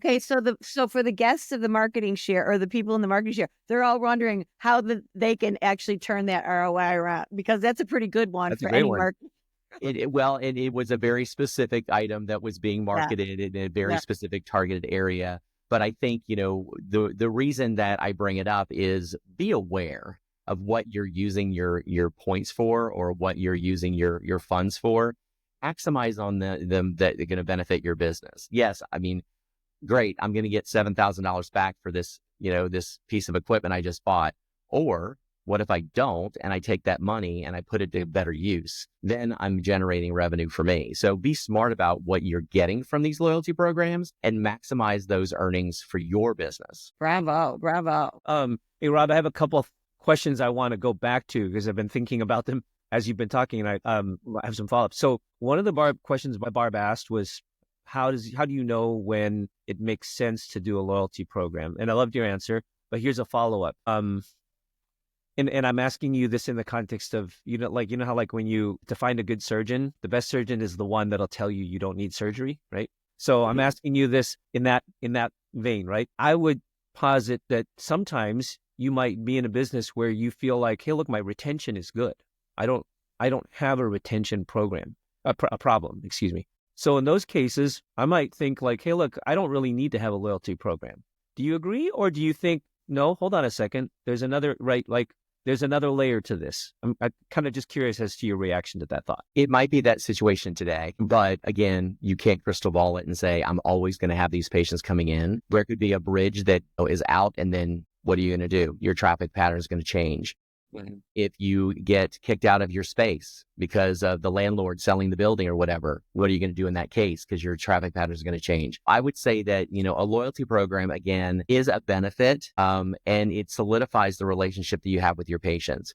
Okay, so for the guests of the marketing share or the people in the marketing share, they're all wondering how they can actually turn that ROI around, because that's a pretty good one That's a for great any one. market. Well, and it was a very specific item that was being Yeah, marketed in a very yeah, specific targeted area. But I think, the reason that I bring it up is be aware of what you're using your points for, or what you're using your funds for. Maximize on them that are going to benefit your business. Yes, I mean, great, I'm going to get $7,000 back for this piece of equipment I just bought. Or what if I don't, and I take that money and I put it to better use? Then I'm generating revenue for me. So be smart about what you're getting from these loyalty programs and maximize those earnings for your business. bravo, bravo. Hey, Rob, I have a couple of questions I want to go back to because I've been thinking about them as you've been talking, and I have some follow-ups. So one of the questions my Barb asked was, how do you know when it makes sense to do a loyalty program? And I loved your answer, but here's a follow-up. And I'm asking you this in the context of, how like when you to find a good surgeon, the best surgeon is the one that'll tell you don't need surgery, right? So I'm asking you this in that vein, right? I would posit that sometimes you might be in a business where you feel like, hey, look, my retention is good. I don't have a retention program, a problem, excuse me. So in those cases, I might think like, hey, look, I don't really need to have a loyalty program. Do you agree? Or do you think, no, hold on a second, there's another, right? Like there's another layer to this. I'm kind of just curious as to your reaction to that thought. It might be that situation today, but again, you can't crystal ball it and say, I'm always going to have these patients coming in. There could be a bridge that is out, and then what are you going to do? Your traffic pattern is going to change. If you get kicked out of your space because of the landlord selling the building or whatever, what are you going to do in that case? Because your traffic patterns are going to change. I would say that, a loyalty program, again, is a benefit, and it solidifies the relationship that you have with your patients.